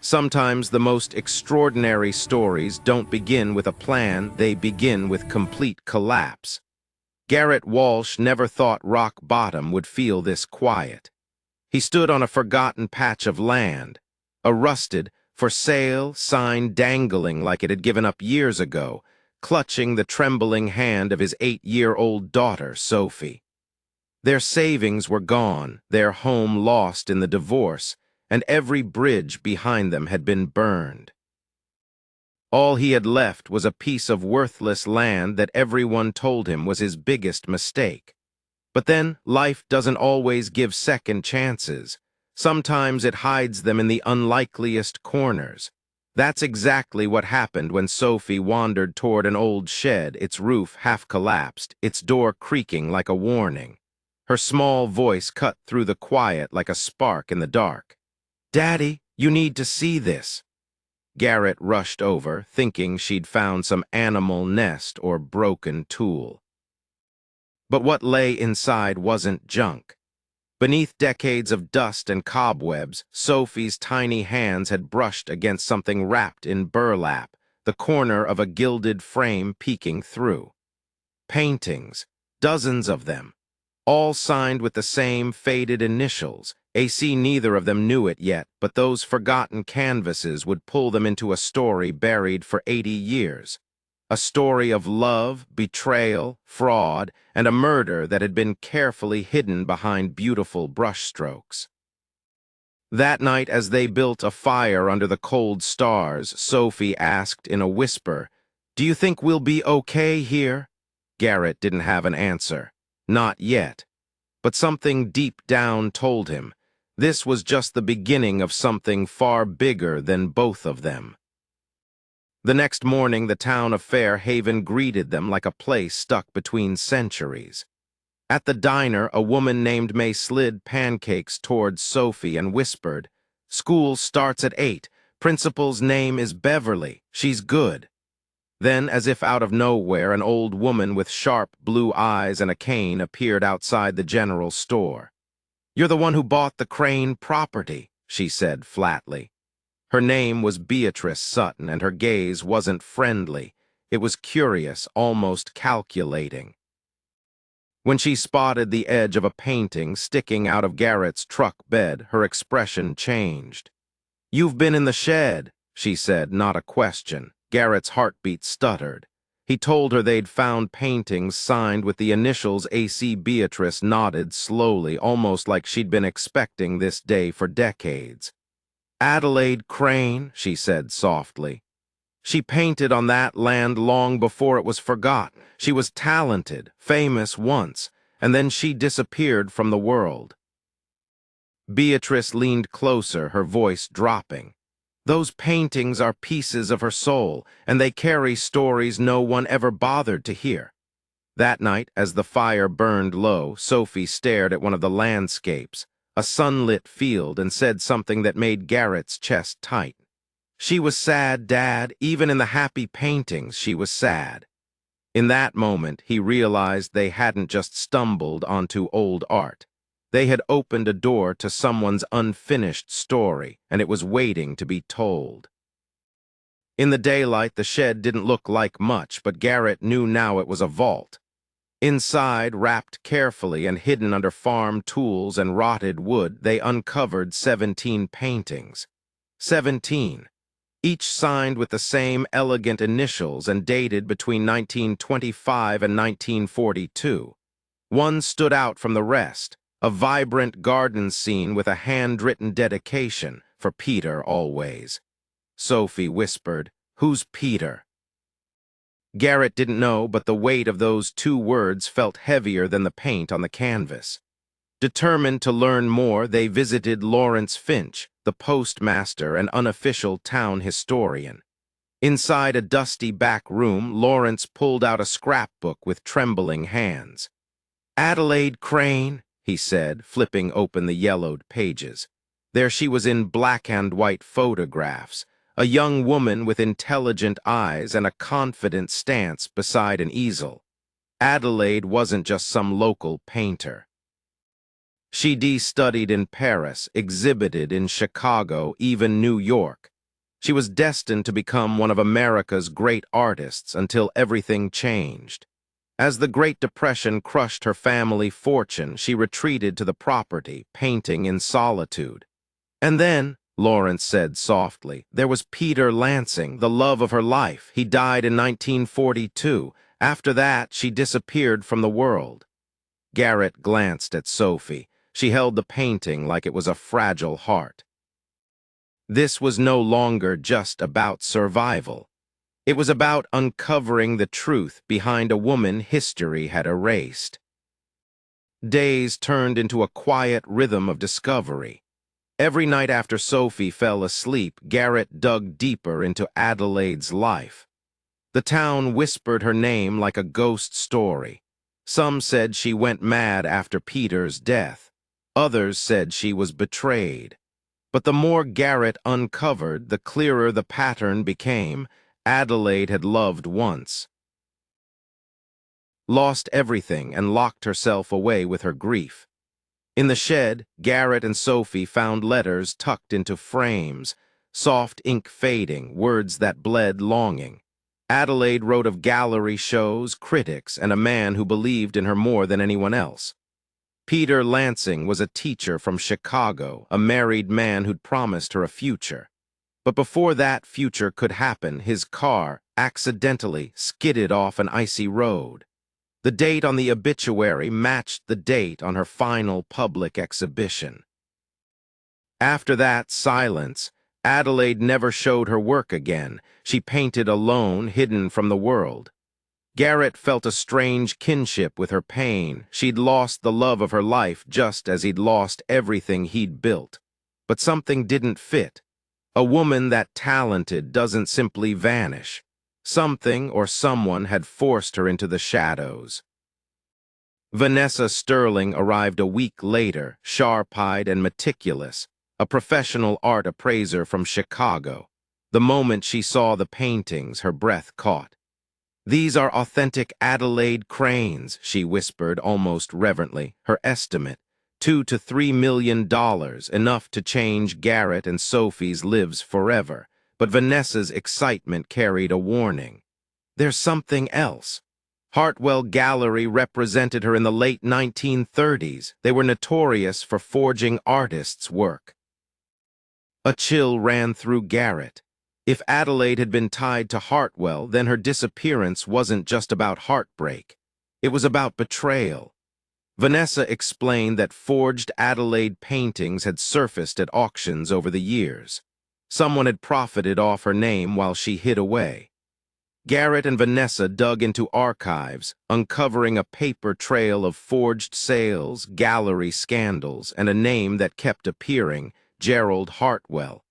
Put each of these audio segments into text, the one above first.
Sometimes the most extraordinary stories don't begin with a plan, they begin with complete collapse. Garrett Walsh never thought rock bottom would feel this quiet. He stood on a forgotten patch of land, a rusted, for sale sign dangling like it had given up years ago, clutching the trembling hand of his 8-year-old daughter, Sophie. Their savings were gone, their home lost in the divorce, and every bridge behind them had been burned. All he had left was a piece of worthless land that everyone told him was his biggest mistake. But then, life doesn't always give second chances. Sometimes it hides them in the unlikeliest corners. That's exactly what happened when Sophie wandered toward an old shed, its roof half collapsed, its door creaking like a warning. Her small voice cut through the quiet like a spark in the dark. "Daddy, you need to see this." Garrett rushed over, thinking she'd found some animal nest or broken tool. But what lay inside wasn't junk. Beneath decades of dust and cobwebs, Sophie's tiny hands had brushed against something wrapped in burlap, the corner of a gilded frame peeking through. Paintings, dozens of them, all signed with the same faded initials. AC neither of them knew it yet, but those forgotten canvases would pull them into a story buried for 80 years. A story of love, betrayal, fraud, and a murder that had been carefully hidden behind beautiful brushstrokes. That night, as they built a fire under the cold stars, Sophie asked in a whisper, "Do you think we'll be okay here?" Garrett didn't have an answer. Not yet. But something deep down told him this was just the beginning of something far bigger than both of them. The next morning, the town of Fair Haven greeted them like a place stuck between centuries. At the diner, a woman named May slid pancakes towards Sophie and whispered, "School starts at 8. Principal's name is Beverly. She's good." Then, as if out of nowhere, an old woman with sharp blue eyes and a cane appeared outside the general store. "You're the one who bought the Crane property," she said flatly. Her name was Beatrice Sutton, and her gaze wasn't friendly. It was curious, almost calculating. When she spotted the edge of a painting sticking out of Garrett's truck bed, her expression changed. "You've been in the shed," she said, not a question. Garrett's heartbeat stuttered. He told her they'd found paintings signed with the initials AC. Beatrice nodded slowly, almost like she'd been expecting this day for decades. "Adelaide Crane," she said softly. "She painted on that land long before it was forgotten. She was talented, famous once, and then she disappeared from the world." Beatrice leaned closer, her voice dropping. "Those paintings are pieces of her soul, and they carry stories no one ever bothered to hear." That night, as the fire burned low, Sophie stared at one of the landscapes, a sunlit field, and said something that made Garrett's chest tight. "She was sad, Dad. Even in the happy paintings, she was sad." In that moment, he realized they hadn't just stumbled onto old art. They had opened a door to someone's unfinished story, and it was waiting to be told. In the daylight, the shed didn't look like much, but Garrett knew now it was a vault. Inside, wrapped carefully and hidden under farm tools and rotted wood, they uncovered 17 paintings. 17, each signed with the same elegant initials and dated between 1925 and 1942. One stood out from the rest. A vibrant garden scene with a handwritten dedication, "For Peter always." Sophie whispered, "Who's Peter?" Garrett didn't know, but the weight of those 2 words felt heavier than the paint on the canvas. Determined to learn more, they visited Lawrence Finch, the postmaster and unofficial town historian. Inside a dusty back room, Lawrence pulled out a scrapbook with trembling hands. "Adelaide Crane," he said, flipping open the yellowed pages. There she was in black and white photographs, a young woman with intelligent eyes and a confident stance beside an easel. Adelaide wasn't just some local painter. She'd studied in Paris, exhibited in Chicago, even New York. She was destined to become one of America's great artists until everything changed. As the Great Depression crushed her family fortune, she retreated to the property, painting in solitude. And then, Lawrence said softly, there was Peter Lansing, the love of her life. He died in 1942. After that, she disappeared from the world. Garrett glanced at Sophie. She held the painting like it was a fragile heart. This was no longer just about survival. It was about uncovering the truth behind a woman history had erased. Days turned into a quiet rhythm of discovery. Every night after Sophie fell asleep, Garrett dug deeper into Adelaide's life. The town whispered her name like a ghost story. Some said she went mad after Peter's death. Others said she was betrayed. But the more Garrett uncovered, the clearer the pattern became. Adelaide had loved once, lost everything, and locked herself away with her grief. In the shed, Garrett and Sophie found letters tucked into frames, soft ink fading, words that bled longing. Adelaide wrote of gallery shows, critics, and a man who believed in her more than anyone else. Peter Lansing was a teacher from Chicago, a married man who'd promised her a future. But before that future could happen, his car accidentally skidded off an icy road. The date on the obituary matched the date on her final public exhibition. After that silence, Adelaide never showed her work again. She painted alone, hidden from the world. Garrett felt a strange kinship with her pain. She'd lost the love of her life just as he'd lost everything he'd built. But something didn't fit. A woman that talented doesn't simply vanish. Something or someone had forced her into the shadows. Vanessa Sterling arrived a week later, sharp-eyed and meticulous, a professional art appraiser from Chicago. The moment she saw the paintings, her breath caught. "These are authentic Adelaide Cranes," she whispered almost reverently. Her estimate, $2 to $3 million, enough to change Garrett and Sophie's lives forever. But Vanessa's excitement carried a warning. There's something else. Hartwell Gallery represented her in the late 1930s. They were notorious for forging artists' work. A chill ran through Garrett. If Adelaide had been tied to Hartwell, then her disappearance wasn't just about heartbreak. It was about betrayal. Vanessa explained that forged Adelaide paintings had surfaced at auctions over the years. Someone had profited off her name while she hid away. Garrett and Vanessa dug into archives, uncovering a paper trail of forged sales, gallery scandals, and a name that kept appearing, Gerald Hartwell,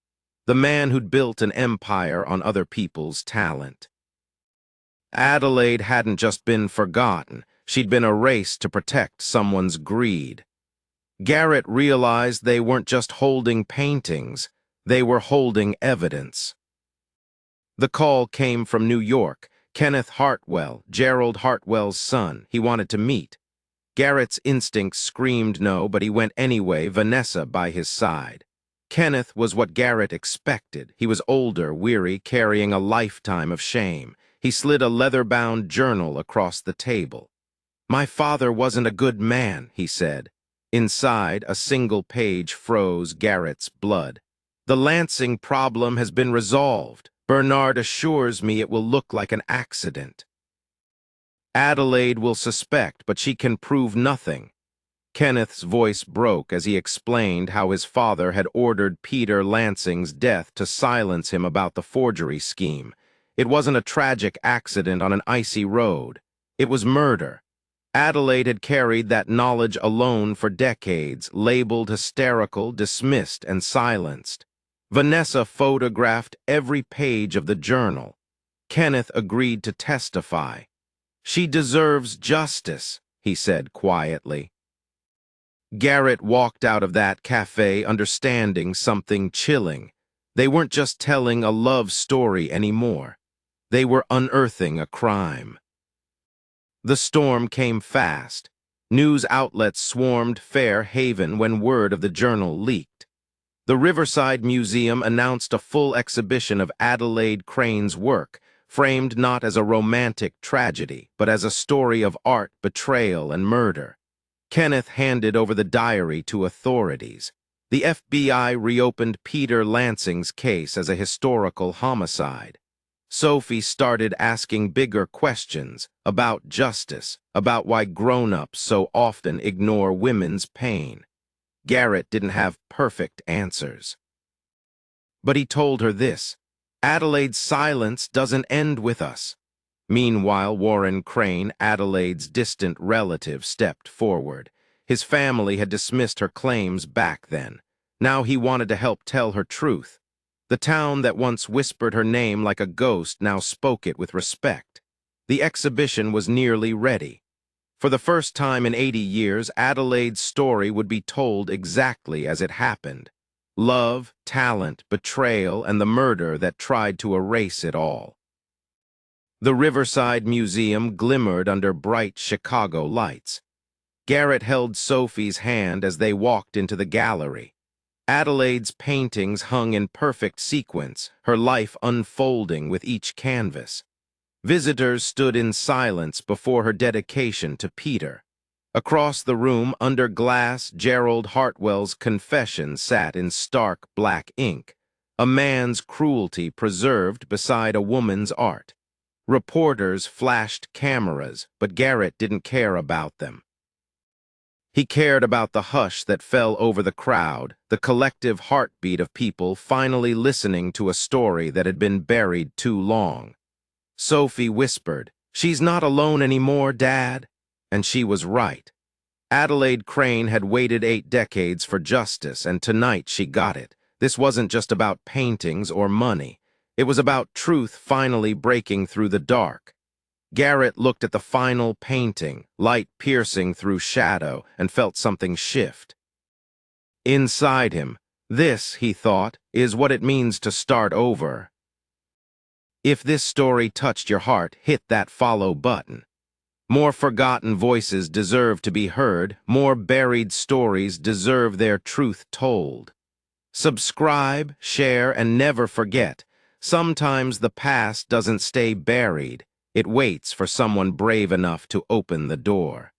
the man who'd built an empire on other people's talent. Adelaide hadn't just been forgotten. She'd been erased to protect someone's greed. Garrett realized they weren't just holding paintings, they were holding evidence. The call came from New York. Kenneth Hartwell, Gerald Hartwell's son. He wanted to meet. Garrett's instincts screamed no, but he went anyway, Vanessa by his side. Kenneth was what Garrett expected. He was older, weary, carrying a lifetime of shame. He slid a leather-bound journal across the table. "My father wasn't a good man," he said. Inside, a single page froze Garrett's blood. "The Lansing problem has been resolved. Bernard assures me it will look like an accident. Adelaide will suspect, but she can prove nothing." Kenneth's voice broke as he explained how his father had ordered Peter Lansing's death to silence him about the forgery scheme. It wasn't a tragic accident on an icy road. It was murder. Adelaide had carried that knowledge alone for decades, labeled hysterical, dismissed, and silenced. Vanessa photographed every page of the journal. Kenneth agreed to testify. "She deserves justice," he said quietly. Garrett walked out of that cafe understanding something chilling. They weren't just telling a love story anymore. They were unearthing a crime. The storm came fast. News outlets swarmed Fair Haven when word of the journal leaked. The Riverside Museum announced a full exhibition of Adelaide Crane's work, framed not as a romantic tragedy, but as a story of art, betrayal, and murder. Kenneth handed over the diary to authorities. The FBI reopened Peter Lansing's case as a historical homicide. Sophie started asking bigger questions about justice, about why grown-ups so often ignore women's pain. Garrett didn't have perfect answers. But he told her this: Adelaide's silence doesn't end with us. Meanwhile, Warren Crane, Adelaide's distant relative, stepped forward. His family had dismissed her claims back then. Now he wanted to help tell her truth. The town that once whispered her name like a ghost now spoke it with respect. The exhibition was nearly ready. For the first time in 80 years, Adelaide's story would be told exactly as it happened. Love, talent, betrayal, and the murder that tried to erase it all. The Riverside Museum glimmered under bright Chicago lights. Garrett held Sophie's hand as they walked into the gallery. Adelaide's paintings hung in perfect sequence, her life unfolding with each canvas. Visitors stood in silence before her dedication to Peter. Across the room, under glass, Gerald Hartwell's confession sat in stark black ink, a man's cruelty preserved beside a woman's art. Reporters flashed cameras, but Garrett didn't care about them. He cared about the hush that fell over the crowd, the collective heartbeat of people finally listening to a story that had been buried too long. Sophie whispered, "She's not alone anymore, Dad." And she was right. Adelaide Crane had waited 8 decades for justice, and tonight she got it. This wasn't just about paintings or money. It was about truth finally breaking through the dark. Garrett looked at the final painting, light piercing through shadow, and felt something shift. Inside him, this, he thought, is what it means to start over. If this story touched your heart, hit that follow button. More forgotten voices deserve to be heard, more buried stories deserve their truth told. Subscribe, share, and never forget, sometimes the past doesn't stay buried. It waits for someone brave enough to open the door.